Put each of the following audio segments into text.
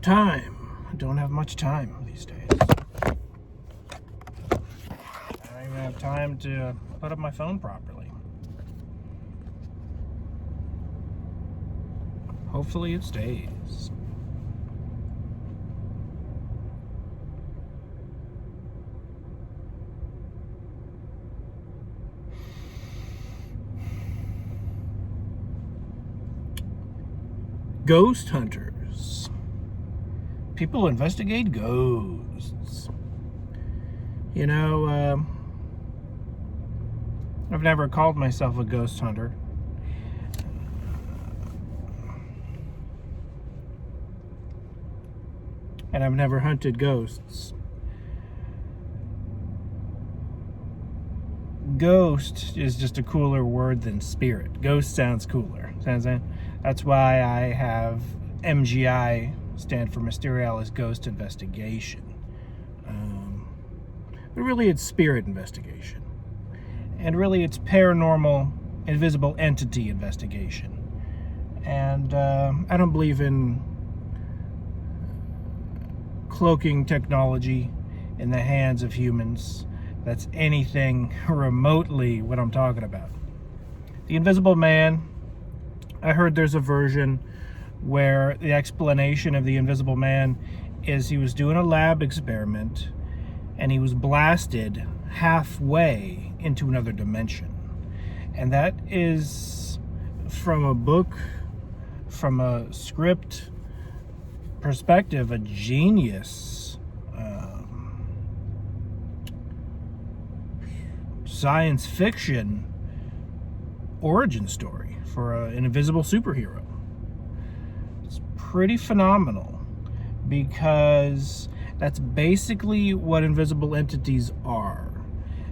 Time. I don't have much time these days. I don't even have time to put up my phone properly. Hopefully it stays. Ghost hunters. People investigate ghosts. You know, I've never called myself a ghost hunter. And I've never hunted ghosts. Ghost is just a cooler word than spirit. Ghost sounds cooler. That's why I have MGI, stand for Mysterialis Ghost Investigation. But really it's spirit investigation. And really it's paranormal, invisible entity investigation. And I don't believe in cloaking technology in the hands of humans. That's anything remotely what I'm talking about. The Invisible Man, I heard there's a version where the explanation of the Invisible Man is he was doing a lab experiment and he was blasted halfway into another dimension. And that is from a book, from a script perspective, a genius science fiction origin story for an invisible superhero. It's pretty phenomenal because that's basically what invisible entities are.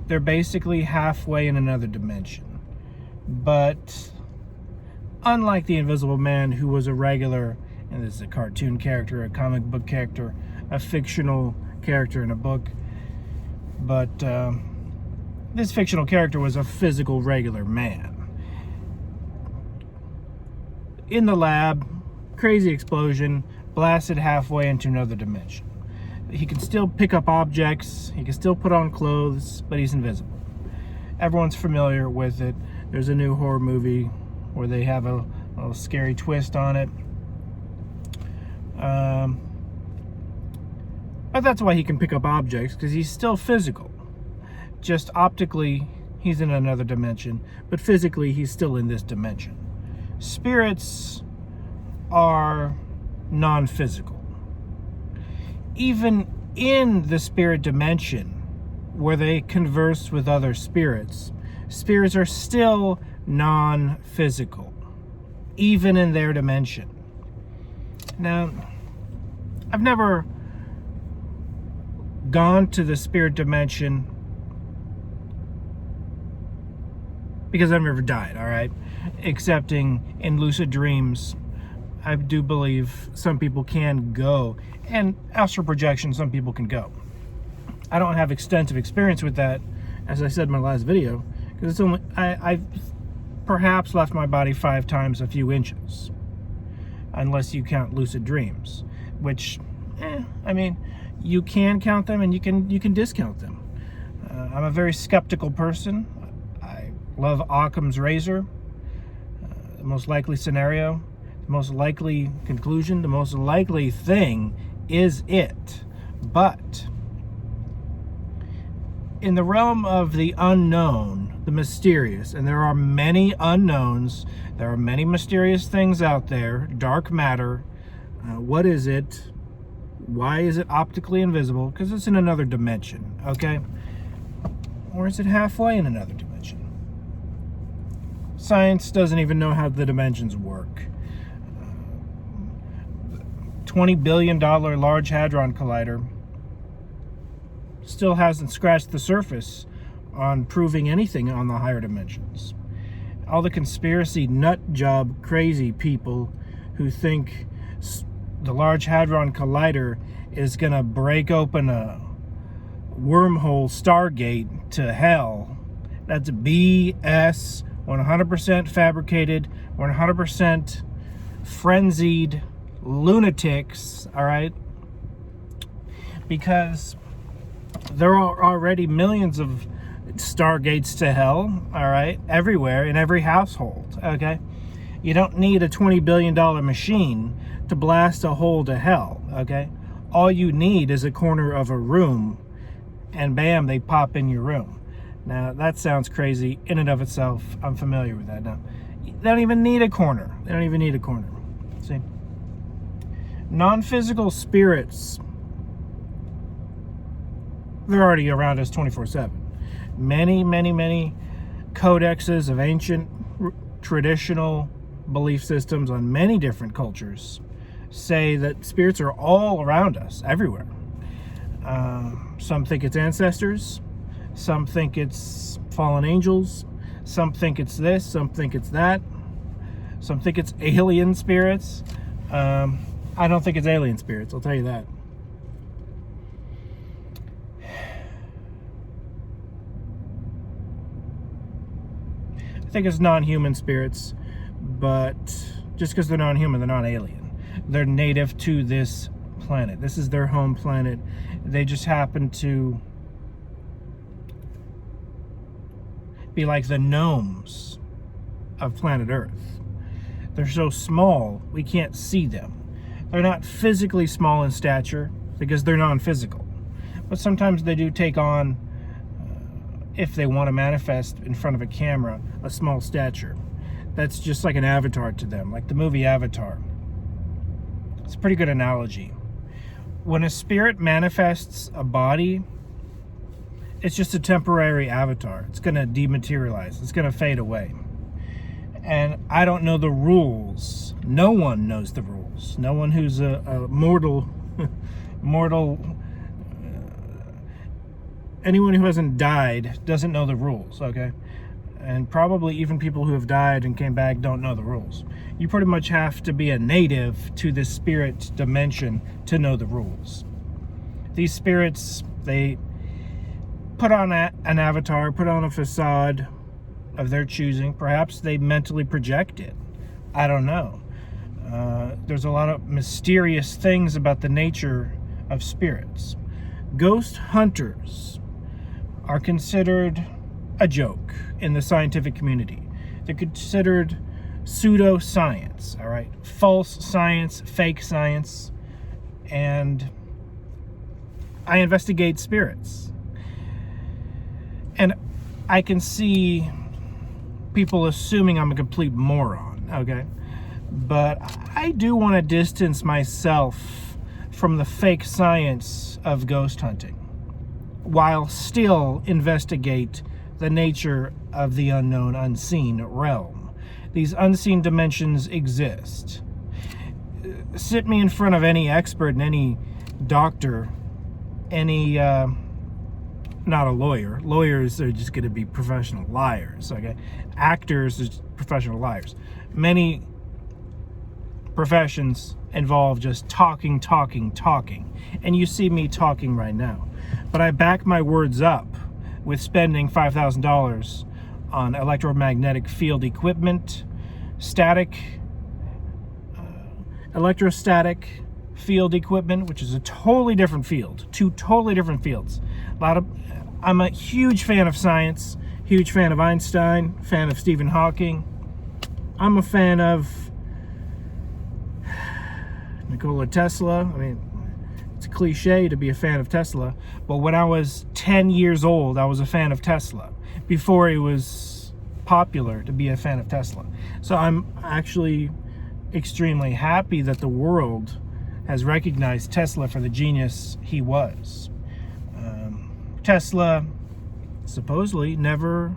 They're basically halfway in another dimension. But unlike the Invisible Man, who was a regular, and this is a cartoon character, a comic book character, a fictional character in a book, but this fictional character was a physical, regular man. In the lab, crazy explosion, blasted halfway into another dimension. He can still pick up objects, he can still put on clothes, but he's invisible. Everyone's familiar with it. There's a new horror movie where they have a little scary twist on it. But that's why he can pick up objects, because he's still physical. Just optically, he's in another dimension, but physically, he's still in this dimension. Spirits are non-physical. Even in the spirit dimension, where they converse with other spirits, spirits are still non-physical, even in their dimension. Now, I've never gone to the spirit dimension because I've never died, all right? Excepting in lucid dreams, I do believe some people can go, and astral projection, some people can go. I don't have extensive experience with that, as I said in my last video, because it's only I've perhaps left my body 5 times a few inches, unless you count lucid dreams, which, I mean, you can count them and you can discount them. I'm a very skeptical person. I love Occam's razor. The most likely scenario, the most likely conclusion, the most likely thing is it. But in the realm of the unknown, the mysterious, and there are many unknowns, there are many mysterious things out there, dark matter, what is it? Why is it optically invisible? Because it's in another dimension, okay? Or is it halfway in another dimension? Science doesn't even know how the dimensions work. $20 billion Large Hadron Collider still hasn't scratched the surface on proving anything on the higher dimensions. All the conspiracy nut job crazy people who think the Large Hadron Collider is going to break open a wormhole Stargate to hell, that's BS, 100% fabricated, 100% frenzied lunatics, all right? Because there are already millions of stargates to hell, all right, everywhere, in every household, okay? You don't need a $20 billion machine to blast a hole to hell, okay? All you need is a corner of a room, and bam, they pop in your room. Now, that sounds crazy in and of itself. I'm familiar with that now. They don't even need a corner. They don't even need a corner. See? Non-physical spirits, they're already around us 24/7. Many, many, many codexes of ancient, traditional belief systems on many different cultures say that spirits are all around us, everywhere. Some think it's ancestors. Some think it's fallen angels. Some think it's this. Some think it's that. Some think it's alien spirits. I don't think it's alien spirits, I'll tell you that. I think it's non-human spirits, but just because they're non-human, they're not alien. They're native to this planet. This is their home planet. They just happen to be like the gnomes of planet Earth. They're so small, we can't see them. They're not physically small in stature because they're non-physical. But sometimes they do take on, if they want to manifest in front of a camera, a small stature. That's just like an avatar to them, like the movie Avatar. It's a pretty good analogy. When a spirit manifests a body, it's just a temporary avatar. It's going to dematerialize. It's going to fade away. And I don't know the rules. No one knows the rules. No one who's a mortal, anyone who hasn't died doesn't know the rules, okay? And probably even people who have died and came back don't know the rules. You pretty much have to be a native to this spirit dimension to know the rules. These spirits, they put on an avatar, put on a facade of their choosing. Perhaps they mentally project it. I don't know. There's a lot of mysterious things about the nature of spirits. Ghost hunters are considered a joke in the scientific community. They're considered pseudoscience, all right? False science, fake science. And I investigate spirits. And I can see people assuming I'm a complete moron, okay? But I do want to distance myself from the fake science of ghost hunting while still investigate the nature of the unknown, unseen realm. These unseen dimensions exist. Sit me in front of any expert and any doctor, any, not a lawyer. Lawyers are just going to be professional liars, okay? Actors are just professional liars. Many professions involve just talking. And you see me talking right now. But I back my words up with spending $5,000 on electromagnetic field equipment, electrostatic field equipment, which is a totally different field. Two totally different fields. I'm a huge fan of science, huge fan of Einstein, fan of Stephen Hawking. I'm a fan of Nikola Tesla. I mean, it's a cliche to be a fan of Tesla, but when I was 10 years old, I was a fan of Tesla before it was popular to be a fan of Tesla. So I'm actually extremely happy that the world has recognized Tesla for the genius he was. Tesla supposedly never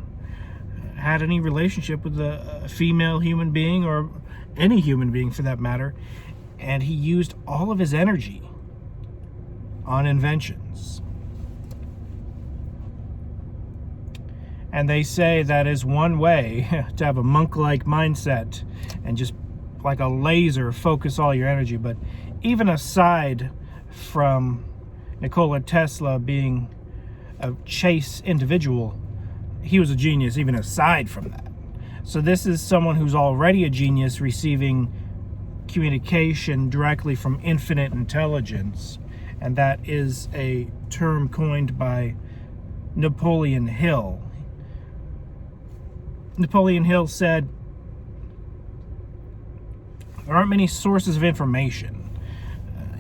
had any relationship with a female human being or any human being for that matter, and he used all of his energy on inventions. And they say that is one way to have a monk-like mindset and just like a laser focus all your energy. But even aside from Nikola Tesla being a chaste individual, he was a genius even aside from that. So this is someone who's already a genius receiving communication directly from infinite intelligence, and that is a term coined by Napoleon Hill. Napoleon Hill said, there aren't many sources of information.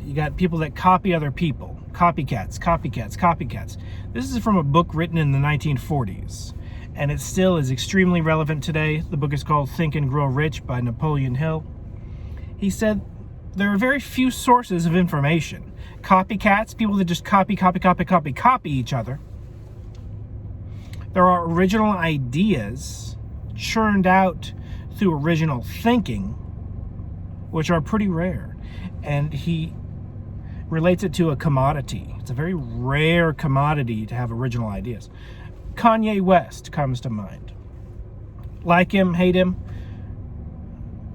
You got people that copy other people. Copycats. This is from a book written in the 1940s, and it still is extremely relevant today. The book is called Think and Grow Rich by Napoleon Hill. He said there are very few sources of information. Copycats, people that just copy each other. There are original ideas churned out through original thinking, which are pretty rare. And he relates it to a commodity. It's a very rare commodity to have original ideas. Kanye West comes to mind. Like him, hate him,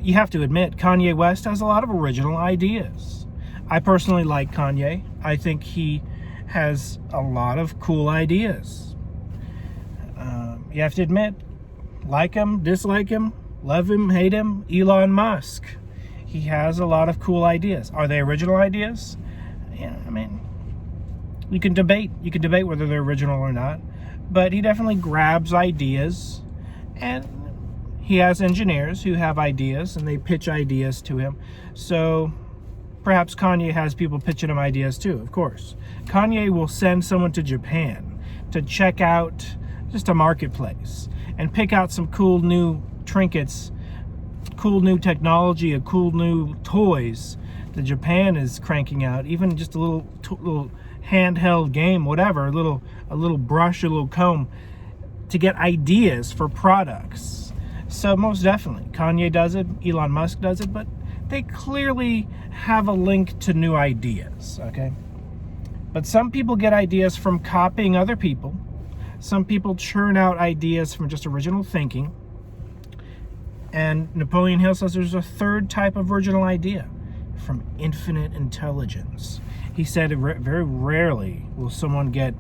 you have to admit, Kanye West has a lot of original ideas. I personally like Kanye. I think he has a lot of cool ideas. You have to admit, like him, dislike him, love him, hate him, Elon Musk. He has a lot of cool ideas. Are they original ideas? Yeah, I mean, you can debate whether they're original or not, but he definitely grabs ideas, and he has engineers who have ideas and they pitch ideas to him. So perhaps Kanye has people pitching him ideas too, of course. Kanye will send someone to Japan to check out just a marketplace and pick out some cool new trinkets, cool new technology, a cool new toys that Japan is cranking out, even just a little handheld game, whatever, a little brush, a little comb, to get ideas for products. So most definitely, Kanye does it, Elon Musk does it, but they clearly have a link to new ideas, okay? But some people get ideas from copying other people. Some people churn out ideas from just original thinking. And Napoleon Hill says there's a third type of original idea, from infinite intelligence. He said very rarely will someone get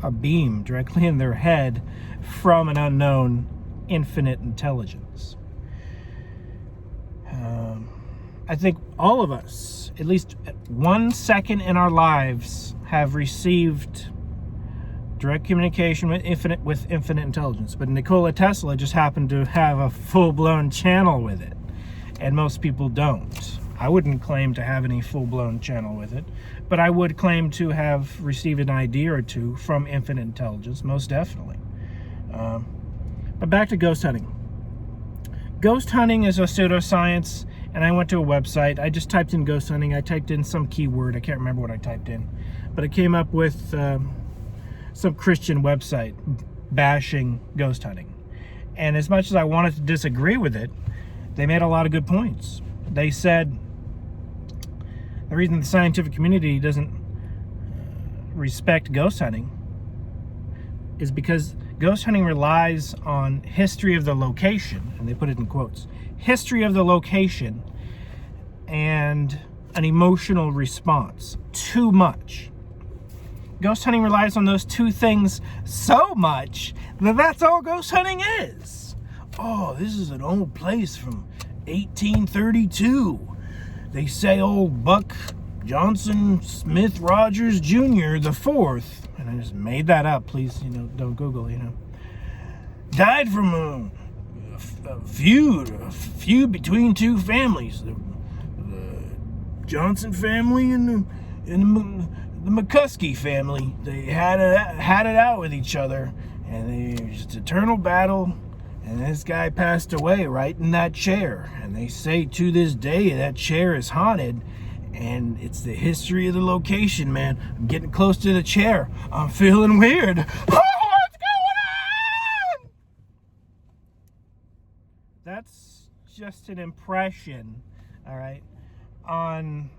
a beam directly in their head from an unknown infinite intelligence. I think all of us, at least 1 second in our lives, have received direct communication with infinite intelligence. But Nikola Tesla just happened to have a full-blown channel with it, and most people don't. I wouldn't claim to have any full-blown channel with it, but I would claim to have received an idea or two from infinite intelligence, most definitely. But back to ghost hunting. Ghost hunting is a pseudoscience, and I went to a website. I just typed in ghost hunting. I typed in some keyword. I can't remember what I typed in, but it came up with some Christian website bashing ghost hunting. And as much as I wanted to disagree with it, they made a lot of good points. They said the reason the scientific community doesn't respect ghost hunting is because ghost hunting relies on history of the location, and they put it in quotes, history of the location and an emotional response. Too much. Ghost hunting relies on those two things so much that that's all ghost hunting is. Oh, this is an old place from 1832. They say old Buck Johnson Smith Rogers Jr. the fourth, and I just made that up, please, don't Google, died from a feud between two families, the Johnson family and the McCuskey family. They had it out with each other, and it was just eternal battle. And this guy passed away right in that chair. And they say to this day that chair is haunted. And it's the history of the location, man. I'm getting close to the chair. I'm feeling weird. Oh, what's going on? That's just an impression, all right, on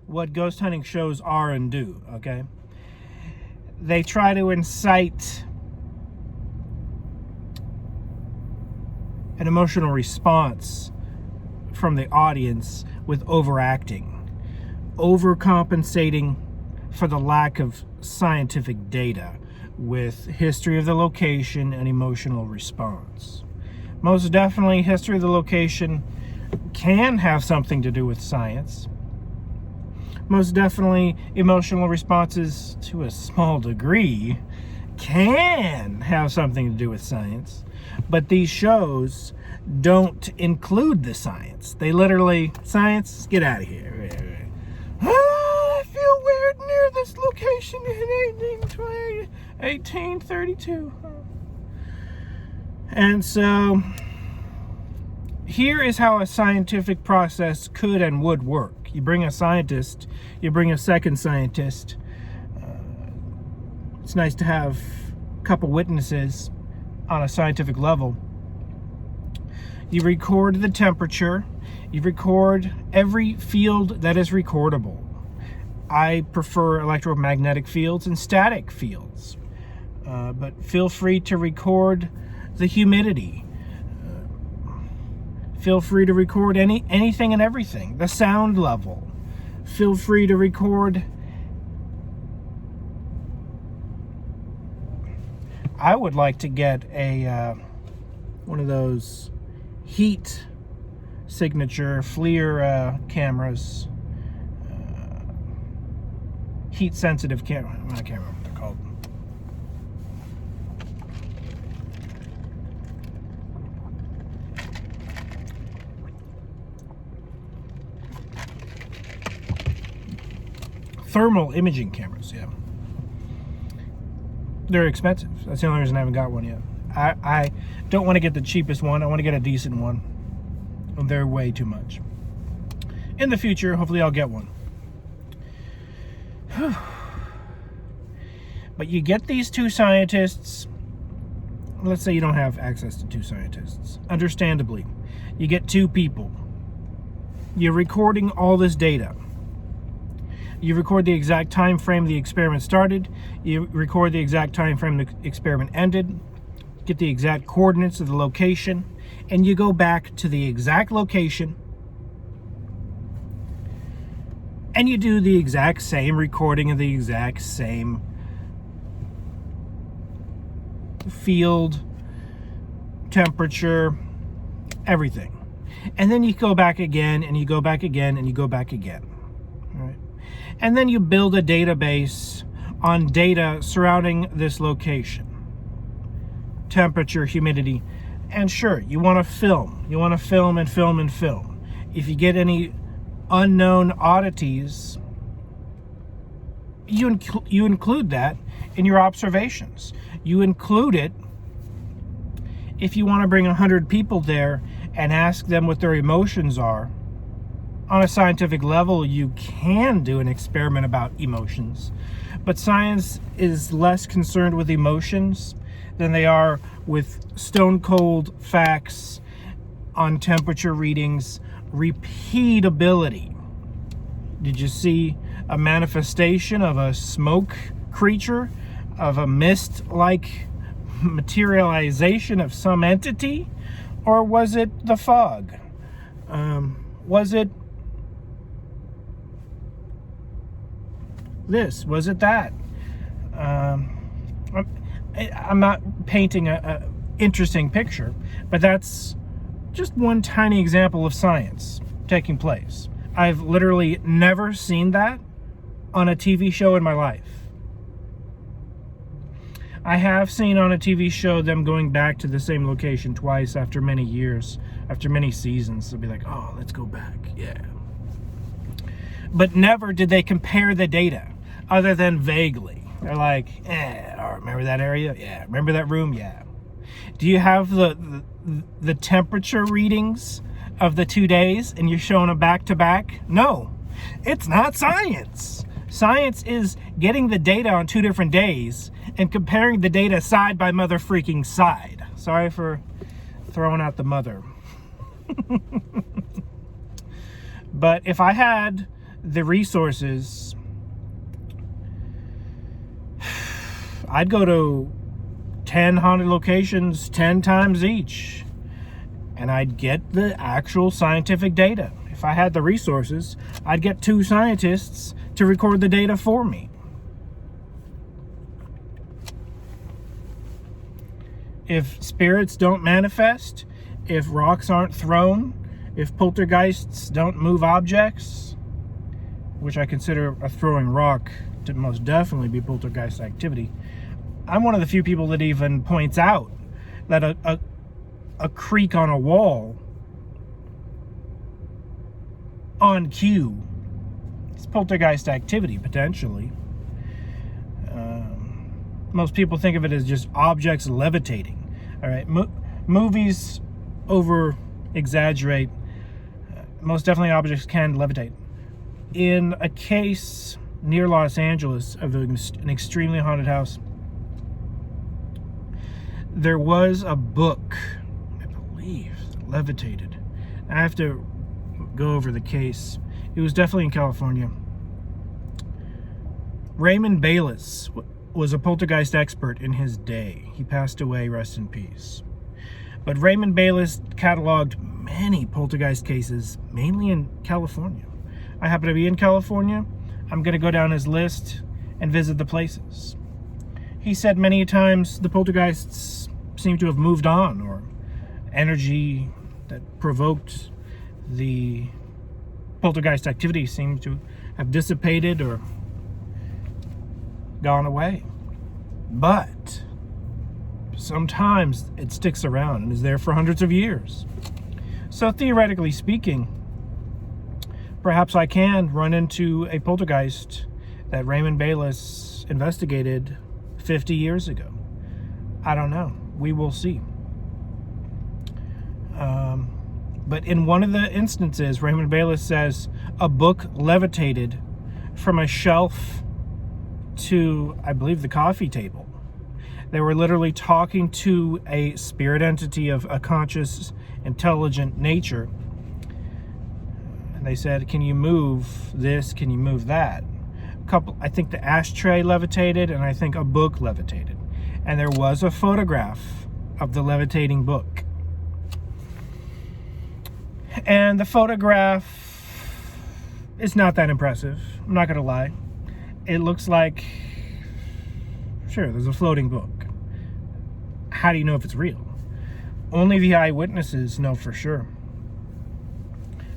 what ghost hunting shows are and do, okay? They try to incite an emotional response from the audience with overacting, overcompensating for the lack of scientific data with history of the location and emotional response. Most definitely, history of the location can have something to do with science. Most definitely, emotional responses, to a small degree, can have something to do with science. But these shows don't include the science. They literally, science, get out of here. I feel weird near this location in 1832. And so, here is how a scientific process could and would work. You bring a scientist, you bring a second scientist. It's nice to have a couple witnesses on a scientific level. You record the temperature. You record every field that is recordable. I prefer electromagnetic fields and static fields. But feel free to record the humidity. Feel free to record anything and everything. The sound level. Feel free to record. I would like to get a one of those heat signature FLIR cameras. Heat sensitive camera. I can't remember what they're called. Thermal imaging cameras, yeah. They're expensive. That's the only reason I haven't got one yet. I don't want to get the cheapest one. I want to get a decent one. They're way too much. In the future, hopefully I'll get one. But you get these two scientists. Let's say you don't have access to two scientists. Understandably, you get two people. You're recording all this data. You record the exact time frame the experiment started. You record the exact time frame the experiment ended. Get the exact coordinates of the location. And you go back to the exact location. And you do the exact same recording of the exact same field, temperature, everything. And then you go back again, and you go back again, and you go back again. All right. And then you build a database on data surrounding this location. Temperature, humidity. And sure, you want to film. You want to film and film and film. If you get any unknown oddities, you include that in your observations. You include it if you want to bring 100 people there and ask them what their emotions are. On a scientific level, you can do an experiment about emotions, but science is less concerned with emotions than they are with stone cold facts on temperature readings, repeatability. Did you see a manifestation of a smoke creature, of a mist-like materialization of some entity? Or was it the fog? Was it this? Was it that? I'm not painting a interesting picture, but that's just one tiny example of science taking place. I've literally never seen that on a TV show in my life. I have seen on a TV show them going back to the same location twice after many years, after many seasons. They'll be like, oh, let's go back, yeah. But never did they compare the data, other than vaguely. They're like, oh, remember that area? Yeah. Remember that room? Yeah. Do you have the temperature readings of the 2 days and you're showing them back to back? No, it's not science. Science is getting the data on 2 different days and comparing the data side by mother freaking side. Sorry for throwing out the mother. But if I had the resources, I'd go to 10 haunted locations 10 times each, and I'd get the actual scientific data. If I had the resources, I'd get 2 scientists to record the data for me. If spirits don't manifest, if rocks aren't thrown, If poltergeists don't move objects, which I consider a throwing rock to most definitely be poltergeist activity, I'm one of the few people that even points out that a creak on a wall on cue is poltergeist activity, potentially. Most people think of it as just objects levitating. All right, movies over-exaggerate. Most definitely objects can levitate. In a case near Los Angeles of an extremely haunted house, there was a book, I believe, that levitated. I have to go over the case. It was definitely in California. Raymond Bayless was a poltergeist expert in his day. He passed away, rest in peace. But Raymond Bayless cataloged many poltergeist cases, mainly in California. I happen to be in California. I'm going to go down his list and visit the places. He said many times the poltergeists seem to have moved on, or energy that provoked the poltergeist activity seemed to have dissipated or gone away. But sometimes it sticks around and is there for hundreds of years. So theoretically speaking, perhaps I can run into a poltergeist that Raymond Bayless investigated 50 years ago. I don't know. We will see. But in one of the instances, Raymond Bayless says a book levitated from a shelf to, I believe, the coffee table. They were literally talking to a spirit entity of a conscious, intelligent nature. And they said, can you move this? Can you move that? I think the ashtray levitated, and I think a book levitated. And there was a photograph of the levitating book. And the photograph is not that impressive. I'm not going to lie. It looks like, sure, there's a floating book. How do you know if it's real? Only the eyewitnesses know for sure.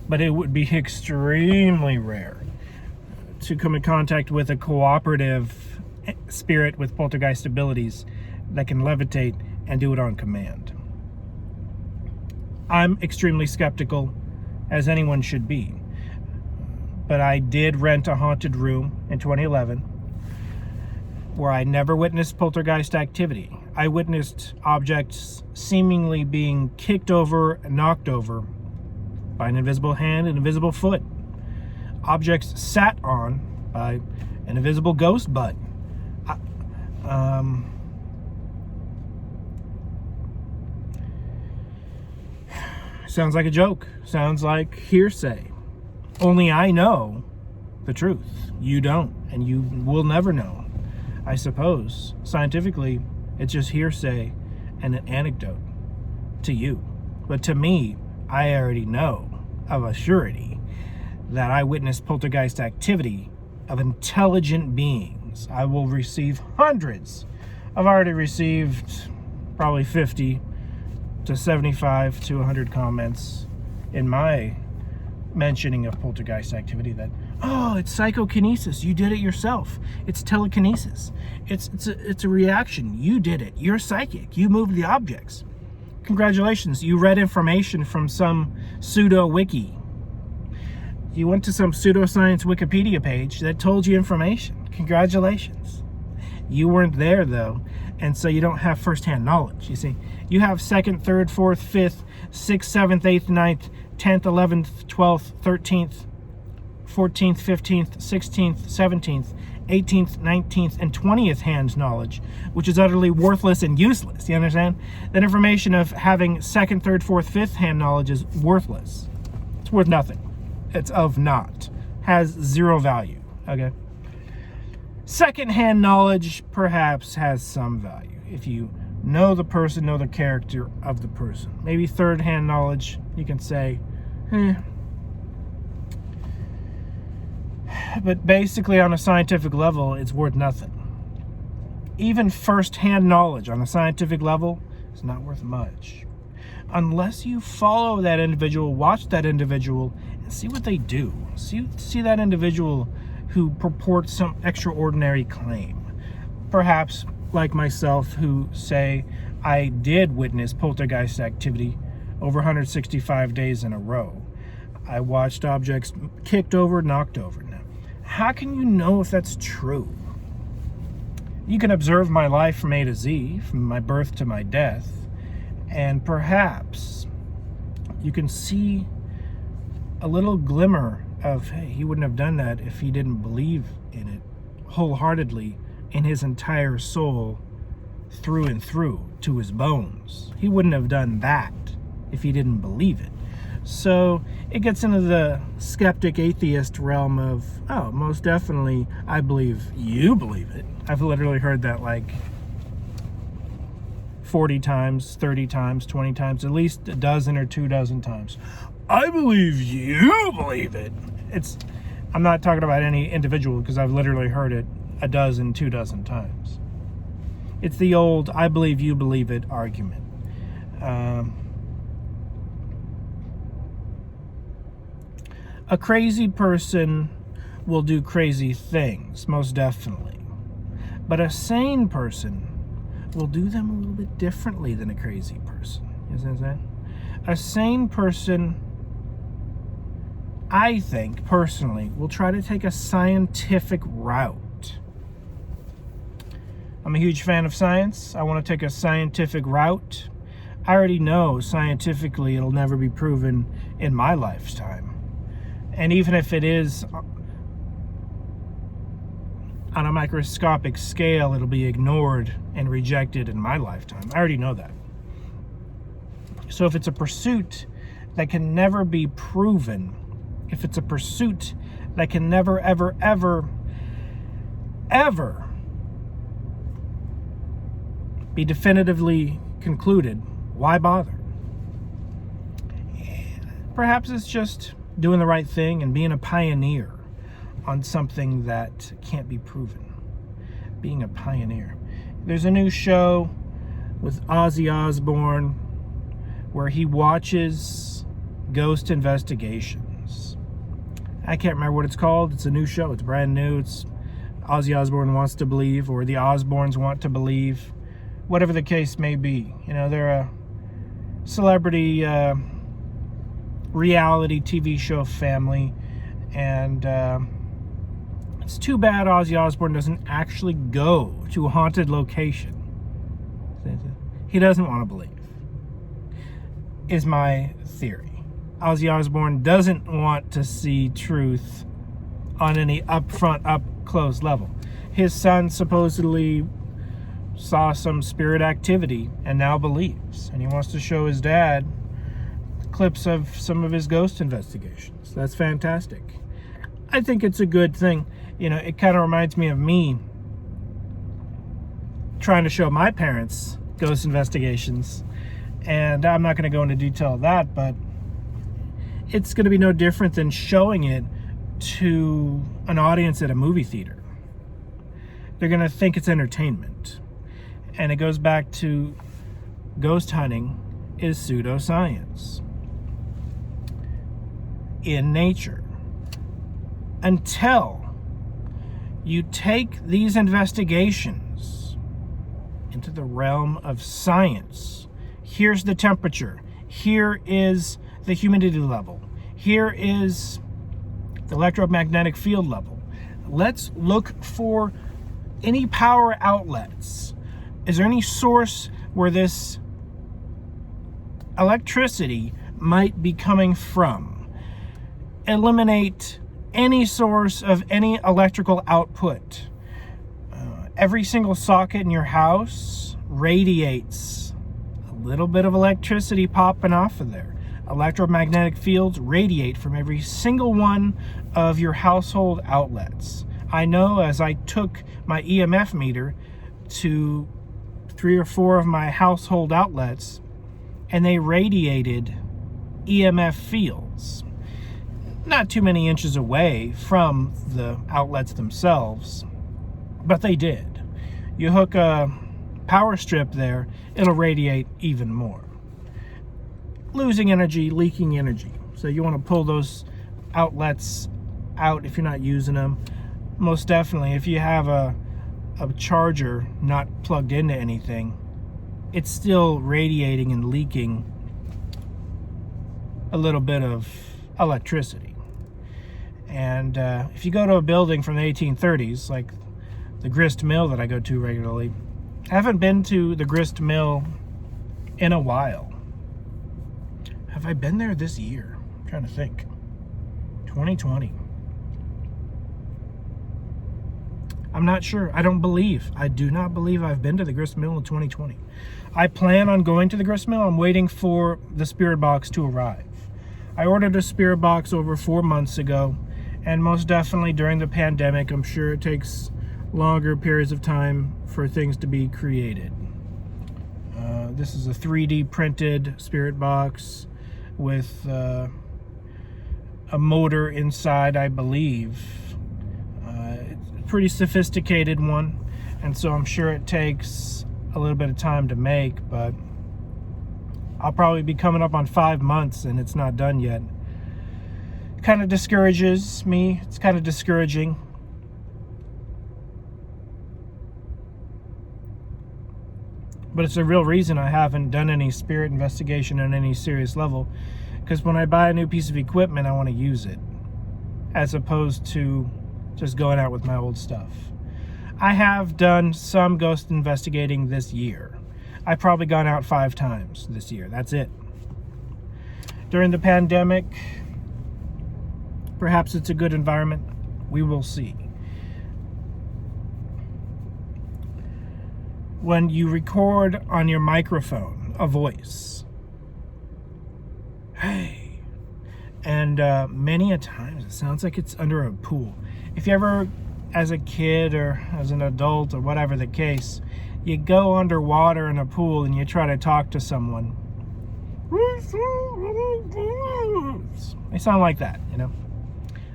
But it would be extremely rare to come in contact with a cooperative spirit with poltergeist abilities that can levitate and do it on command. I'm extremely skeptical, as anyone should be. But I did rent a haunted room in 2011 where I never witnessed poltergeist activity. I witnessed objects seemingly being kicked over and knocked over by an invisible hand and invisible foot. Objects sat on by an invisible ghost butt. Sounds like a joke. Sounds like hearsay. Only I know the truth. You don't, and you will never know. I suppose, scientifically, it's just hearsay and an anecdote to you. But to me, I already know of a surety that I witnessed poltergeist activity of intelligent beings. I will receive hundreds. I've already received probably 50 to 75 to 100 comments in my mentioning of poltergeist activity that, oh, it's psychokinesis, you did it yourself. It's telekinesis. It's a reaction. You did it. You're psychic. You moved the objects. Congratulations. You read information from some pseudo wiki. You went to some pseudoscience Wikipedia page that told you information. Congratulations. You weren't there though, and so you don't have first-hand knowledge. You see, you have 2nd, 3rd, 4th, 5th, 6th, 7th, 8th, 9th, 10th, 11th, 12th, 13th, 14th, 15th, 16th, 17th, 18th, 19th, and 20th hand knowledge, which is utterly worthless and useless. You understand? That information of having 2nd, 3rd, 4th, 5th hand knowledge is worthless. It's worth nothing. It's of naught. Has zero value. Okay? Second-hand knowledge perhaps has some value. If you know the person, know the character of the person. Maybe third-hand knowledge, you can say, But basically, on a scientific level, it's worth nothing. Even first-hand knowledge on a scientific level is not worth much. unless you follow that individual, watch that individual, and see what they do. See that individual who purports some extraordinary claim. Perhaps like myself, who say, I did witness poltergeist activity over 165 days in a row. I watched objects kicked over, knocked over. Now, how can you know if that's true? You can observe my life from A to Z, from my birth to my death, and perhaps you can see a little glimmer of, hey, he wouldn't have done that if he didn't believe in it wholeheartedly, in his entire soul, through and through, to his bones. He wouldn't have done that if he didn't believe it. So it gets into the skeptic atheist realm of, oh, most definitely, I believe you believe it. I've literally heard that like 40 times, 30 times, 20 times, at least a dozen or 24 times. I believe you believe it. I'm not talking about any individual, because I've literally heard it a dozen, 24 times. It's the old I believe you believe it argument. A crazy person will do crazy things, most definitely. But a sane person will do them a little bit differently than a crazy person. Isn't that? A sane person, I think, personally, will try to take a scientific route. I'm a huge fan of science. I want to take a scientific route. I already know scientifically it'll never be proven in my lifetime. And even if it is on a microscopic scale, it'll be ignored and rejected in my lifetime. I already know that. So if it's a pursuit that can never be proven, if it's a pursuit that can never, ever, ever, ever be definitively concluded, why bother? Perhaps it's just doing the right thing and being a pioneer on something that can't be proven. Being a pioneer. There's a new show with Ozzy Osbourne where he watches ghost investigations. I can't remember what it's called. It's a new show. It's brand new. It's Ozzy Osbourne Wants to Believe, or the Osbournes Want to Believe. Whatever the case may be. You know, they're a celebrity reality TV show family, and it's too bad Ozzy Osbourne doesn't actually go to a haunted location. He doesn't want to believe, is my theory. Ozzy Osbourne doesn't want to see truth on any upfront, up-close level. His son supposedly saw some spirit activity and now believes, and he wants to show his dad clips of some of his ghost investigations. That's fantastic. I think it's a good thing. You know, it kind of reminds me of me trying to show my parents ghost investigations, and I'm not going to go into detail of that, but it's going to be no different than showing it to an audience at a movie theater. They're going to think it's entertainment. And it goes back to ghost hunting is pseudoscience in nature. Until you take these investigations into the realm of science. Here's the temperature. Here is the humidity level. Here is the electromagnetic field level. Let's look for any power outlets. Is there any source where this electricity might be coming from? Eliminate any source of any electrical output. Every single socket in your house radiates a little bit of electricity popping off of there. Electromagnetic fields radiate from every single one of your household outlets. I know, as I took my EMF meter to 3 or 4 of my household outlets, and they radiated EMF fields. Not too many inches away from the outlets themselves, but they did. You hook a power strip there, it'll radiate even more. losing energy, leaking energy. So you want to pull those outlets out if you're not using them. Most definitely, if you have a charger not plugged into anything, it's still radiating and leaking a little bit of electricity. And if you go to a building from the 1830s, like the grist mill that I go to regularly, I haven't been to the grist mill in a while. Have I been there this year? I'm trying to think. 2020. I'm not sure. I do not believe I've been to the grist mill in 2020. I plan on going to the grist mill. I'm waiting for the spirit box to arrive. I ordered a spirit box over 4 months ago, and most definitely during the pandemic, I'm sure it takes longer periods of time for things to be created. This is a 3D printed spirit box with a motor inside, I believe. It's a pretty sophisticated one, and so I'm sure it takes a little bit of time to make, but I'll probably be coming up on 5 months and it's not done yet. Kind of discourages me. It's kind of discouraging. But it's a real reason I haven't done any spirit investigation on any serious level, because when I buy a new piece of equipment, I want to use it, as opposed to just going out with my old stuff. I have done some ghost investigating this year. I've probably gone out 5 times this year. That's it. During the pandemic, perhaps it's a good environment. We will see. When you record on your microphone a voice, hey, and many a times it sounds like it's under a pool. If you ever, as a kid or as an adult or whatever the case, you go underwater in a pool and you try to talk to someone, they sound like that, you know.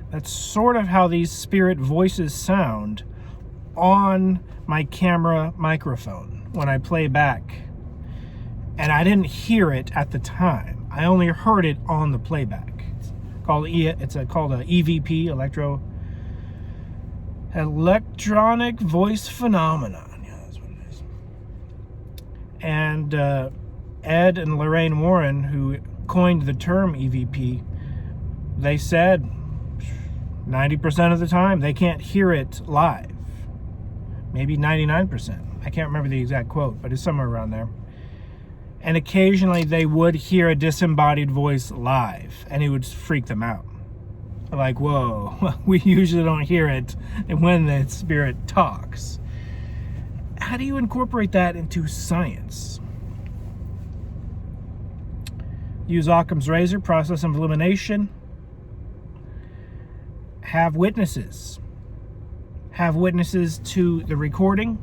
That's sort of how these spirit voices sound on my camera microphone when I play back. And I didn't hear it at the time. I only heard it on the playback. It's called a EVP, electronic voice phenomenon. Yeah, that's what it is. And Ed and Lorraine Warren, who coined the term EVP, they said 90% of the time they can't hear it live. Maybe 99%. I can't remember the exact quote, but it's somewhere around there. And occasionally they would hear a disembodied voice live, and it would freak them out. Like, whoa, we usually don't hear it when the spirit talks. How do you incorporate that into science? Use Occam's razor, process of elimination. Have witnesses. Have witnesses to the recording.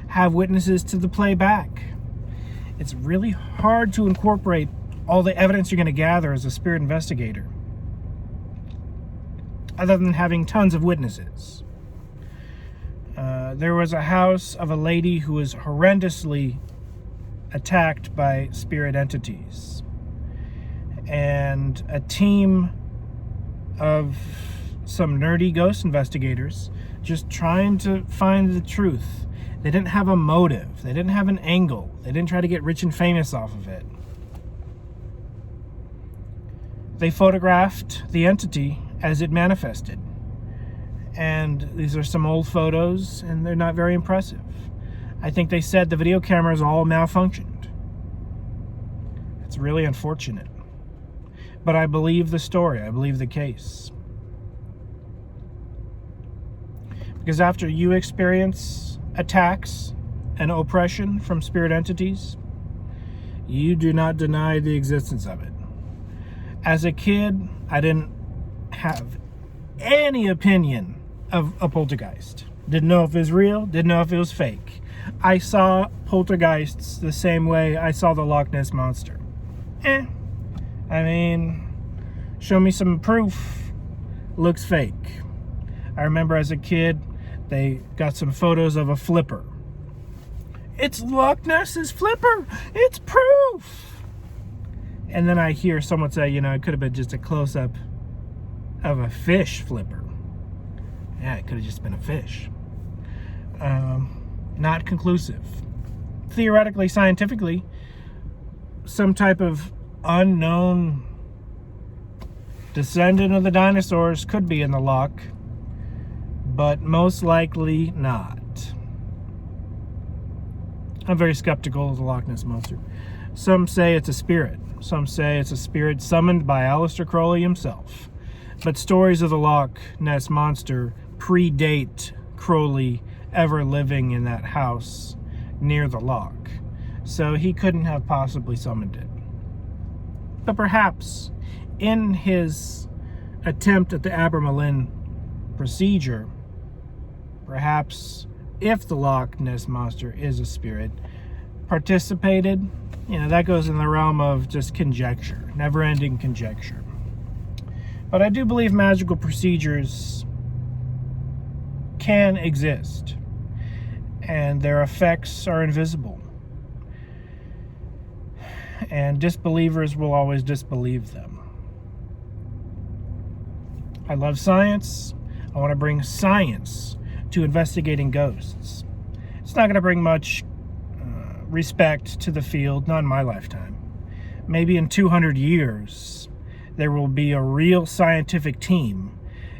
Have witnesses to the playback. It's really hard to incorporate all the evidence you're going to gather as a spirit investigator, other than having tons of witnesses. There was a house of a lady who was horrendously attacked by spirit entities. And a team of some nerdy ghost investigators just trying to find the truth. They didn't have a motive. They didn't have an angle. They didn't try to get rich and famous off of it. They photographed the entity as it manifested. And these are some old photos, and they're not very impressive. I think they said the video cameras all malfunctioned. It's really unfortunate. But I believe the story. I believe the case. Because after you experience attacks and oppression from spirit entities, you do not deny the existence of it. As a kid, I didn't have any opinion of a poltergeist. Didn't know if it was real, didn't know if it was fake. I saw poltergeists the same way I saw the Loch Ness monster. I mean, show me some proof. Looks fake. I remember as a kid, they got some photos of a flipper. It's Loch Ness's flipper! It's proof! And then I hear someone say, you know, it could have been just a close-up of a fish flipper. Yeah, it could have just been a fish. Not conclusive. Theoretically, scientifically, some type of unknown descendant of the dinosaurs could be in the Loch, but most likely not. I'm very skeptical of the Loch Ness Monster. Some say it's a spirit. Some say it's a spirit summoned by Aleister Crowley himself. But stories of the Loch Ness Monster predate Crowley ever living in that house near the Loch. So he couldn't have possibly summoned it. But perhaps in his attempt at the Abermillin procedure, perhaps if the Loch Ness Monster is a spirit, participated, you know, that goes in the realm of just conjecture, never-ending conjecture. But I do believe magical procedures can exist, and their effects are invisible. And disbelievers will always disbelieve them. I love science. I want to bring science to investigating ghosts. It's not going to bring much respect to the field, not in my lifetime. Maybe in 200 years, there will be a real scientific team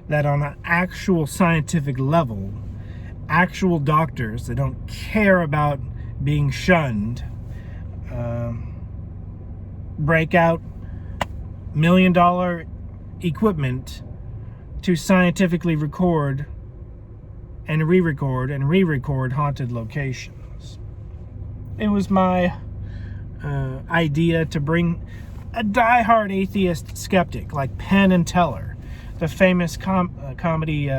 that on an actual scientific level, actual doctors that don't care about being shunned, break out $1 million equipment to scientifically record and re-record haunted locations. It was my idea to bring a die-hard atheist skeptic like Penn and Teller, the famous comedy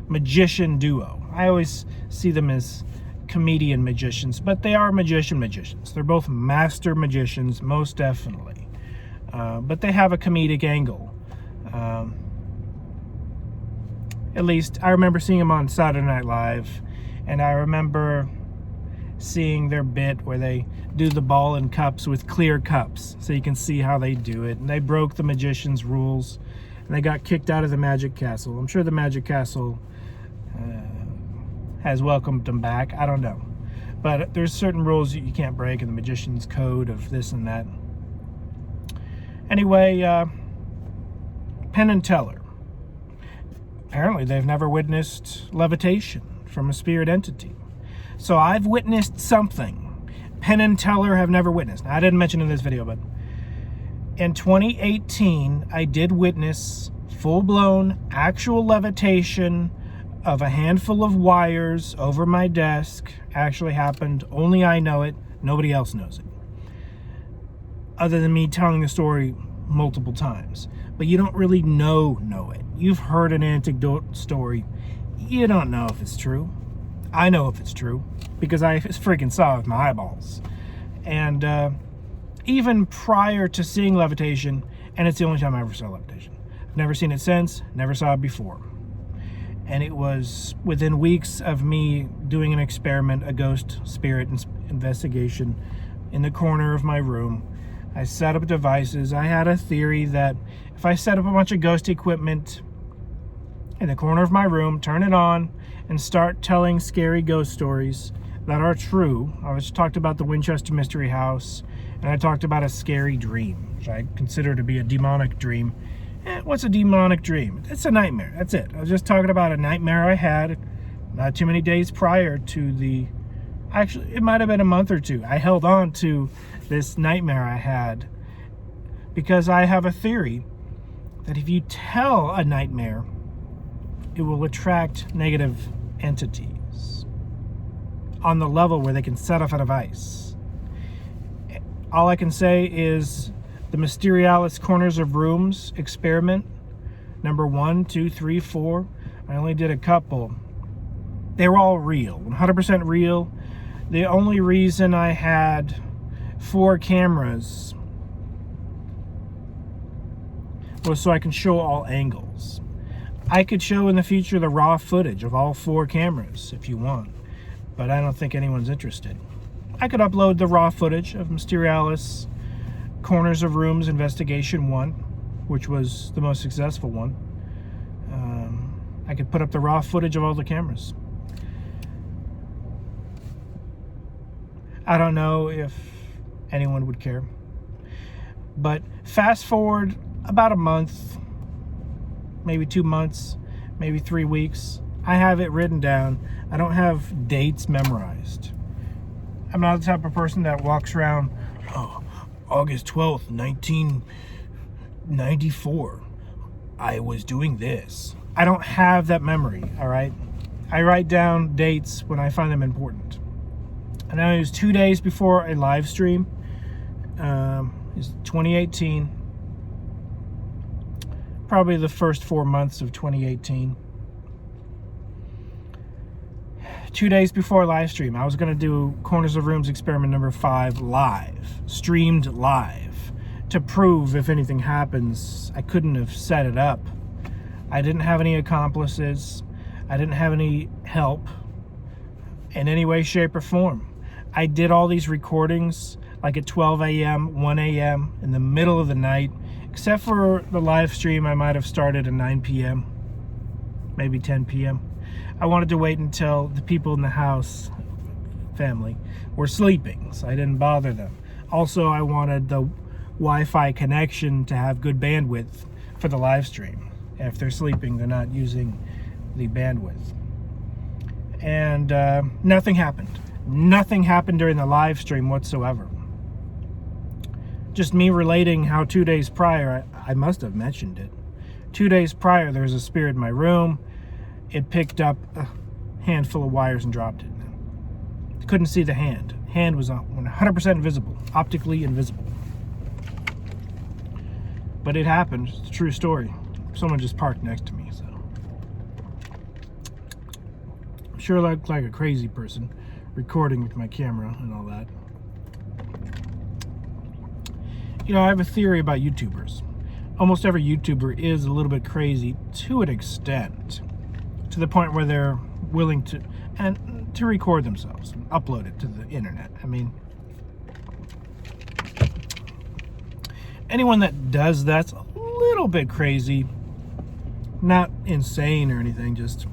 magician duo. I always see them as comedian magicians, but they are magicians. They're both master magicians, most definitely. But they have a comedic angle. At least I remember seeing them on Saturday Night Live, and I remember seeing their bit where they do the ball and cups with clear cups, so you can see how they do it. And they broke the magician's rules, and they got kicked out of the Magic Castle. I'm sure the Magic Castle has welcomed them back. I don't know. But there's certain rules that you can't break in the magician's code of this and that. Anyway, Penn and Teller. Apparently they've never witnessed levitation from a spirit entity. So I've witnessed something Penn and Teller have never witnessed. Now, I didn't mention in this video, but in 2018, I did witness full-blown actual levitation of a handful of wires over my desk. Actually happened. Only I know it. Nobody else knows it. Other than me telling the story multiple times. But you don't really know it. You've heard an anecdote story. You don't know if it's true. I know if it's true because I freaking saw it with my eyeballs. And even prior to seeing levitation, and it's the only time I ever saw levitation. I've never seen it since, never saw it before. And it was within weeks of me doing an experiment, a ghost spirit investigation in the corner of my room. I set up devices. I had a theory that if I set up a bunch of ghost equipment in the corner of my room, turn it on, and start telling scary ghost stories that are true. I was talked about the Winchester Mystery House, and I talked about a scary dream, which I consider to be a demonic dream. What's a demonic dream? It's a nightmare. That's it. I was just talking about a nightmare I had not too many days prior to the... Actually, it might have been a month or two. I held on to this nightmare I had because I have a theory that if you tell a nightmare, it will attract negative entities on the level where they can set off a device. All I can say is the Mysterialis Corners of Rooms experiment, number 1, 2, 3, 4. I only did a couple. They were all real, 100% real. The only reason I had 4 cameras was so I can show all angles. I could show in the future the raw footage of all 4 cameras if you want, but I don't think anyone's interested. I could upload the raw footage of Mysterialis Corners of Rooms Investigation 1, which was the most successful one. I could put up the raw footage of all the cameras. I don't know if anyone would care. But fast forward about a month, maybe 2 months, maybe 3 weeks. I have it written down. I don't have dates memorized. I'm not the type of person that walks around, oh, August 12th, 1994. I was doing this. I don't have that memory, all right? I write down dates when I find them important. And it was 2 days before a live stream. It's 2018. Probably the first 4 months of 2018. 2 days before a live stream, I was going to do Corners of Rooms experiment number 5 live, streamed live, to prove if anything happens. I couldn't have set it up. I didn't have any accomplices. I didn't have any help in any way, shape, or form. I did all these recordings like at 12 a.m., 1 a.m., in the middle of the night, except for the live stream I might have started at 9 p.m., maybe 10 p.m. I wanted to wait until the people in the house, family, were sleeping, so I didn't bother them. Also, I wanted the Wi-Fi connection to have good bandwidth for the live stream. If they're sleeping, they're not using the bandwidth. And nothing happened. Nothing happened during the live stream whatsoever. Just me relating how 2 days prior, I must have mentioned it. 2 days prior, there was a spirit in my room. It picked up a handful of wires and dropped it. Couldn't see the hand. Hand was 100% invisible, optically invisible. But it happened. It's a true story. Someone just parked next to me, so I'm sure I look like a crazy person recording with my camera and all that. You know, I have a theory about YouTubers. Almost every YouTuber is a little bit crazy to an extent, to the point where they're willing to record themselves and upload it to the internet. I mean, anyone that does that's a little bit crazy. Not insane or anything, just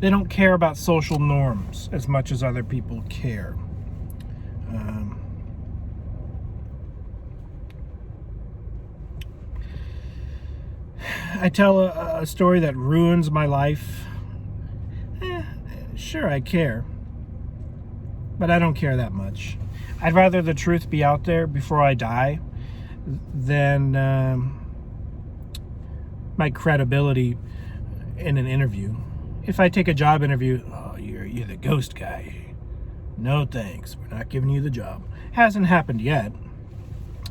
they don't care about social norms as much as other people care. I tell a story that ruins my life. Sure, I care, but I don't care that much. I'd rather the truth be out there before I die than my credibility in an interview. If I take a job interview, oh, you're the ghost guy. No thanks, we're not giving you the job. Hasn't happened yet,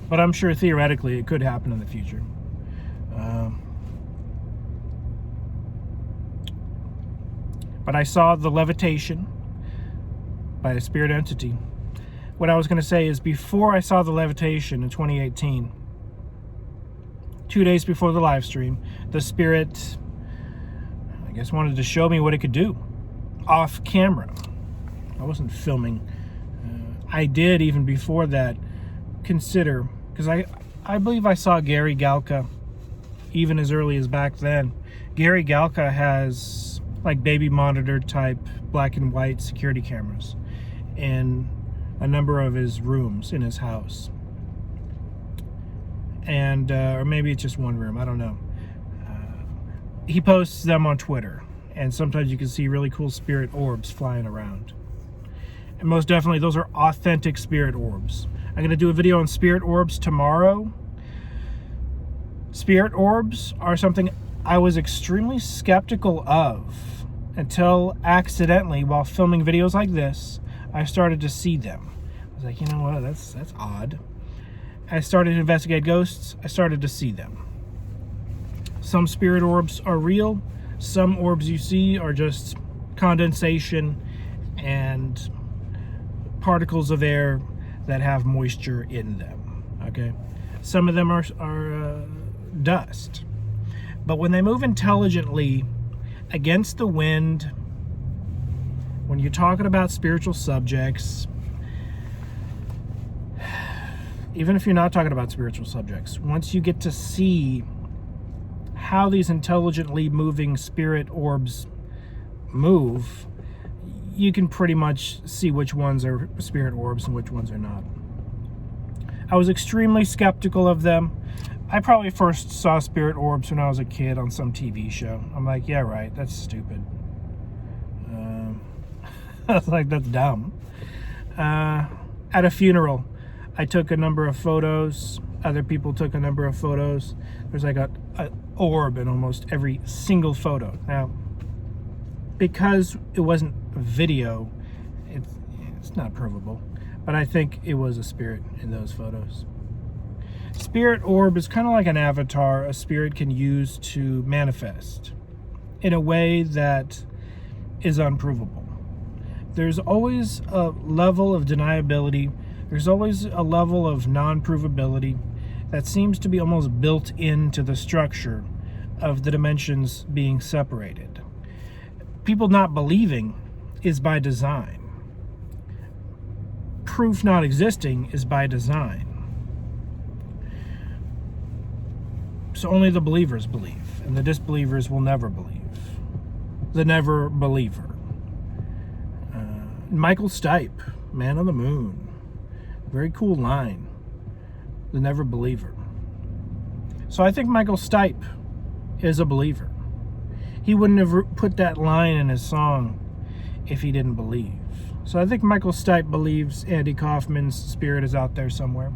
but I'm sure theoretically it could happen in the future. But I saw the levitation by a spirit entity. What I was going to say is, before I saw the levitation in 2018, 2 days before the live stream, the spirit, I guess, wanted to show me what it could do off camera. I wasn't filming. I did, even before that, consider, because I believe I saw Gary Galka even as early as back then. Gary Galka has like baby monitor type black and white security cameras in a number of his rooms in his house. And or maybe it's just one room, I don't know. He posts them on Twitter, and sometimes you can see really cool spirit orbs flying around. And most definitely those are authentic spirit orbs. I'm going to do a video on spirit orbs tomorrow. Spirit orbs are something I was extremely skeptical of until accidentally, while filming videos like this, I started to see them. I was like, you know what, that's odd. I started to investigate ghosts. I started to see them. Some spirit orbs are real. Some orbs you see are just condensation and particles of air that have moisture in them. Okay, some of them are dust. But when they move intelligently against the wind, when you're talking about spiritual subjects, even if you're not talking about spiritual subjects, once you get to see how these intelligently moving spirit orbs move, you can pretty much see which ones are spirit orbs and which ones are not. I was extremely skeptical of them. I probably first saw spirit orbs when I was a kid on some TV show. I'm like, yeah, right, that's stupid. I was like, that's dumb. At a funeral, I took a number of photos. Other people took a number of photos. There's like a orb in almost every single photo. Now, because it wasn't video, it's not provable, but I think it was a spirit in those photos. Spirit orb is kind of like an avatar a spirit can use to manifest in a way that is unprovable. There's always a level of deniability. There's always a level of non-provability that seems to be almost built into the structure of the dimensions being separated. People not believing is by design. Proof not existing is by design. So only the believers believe, and the disbelievers will never believe. The never believer. Michael Stipe, Man on the Moon. Very cool line. The never believer. So I think Michael Stipe is a believer. He wouldn't have put that line in his song if he didn't believe. So I think Michael Stipe believes Andy Kaufman's spirit is out there somewhere.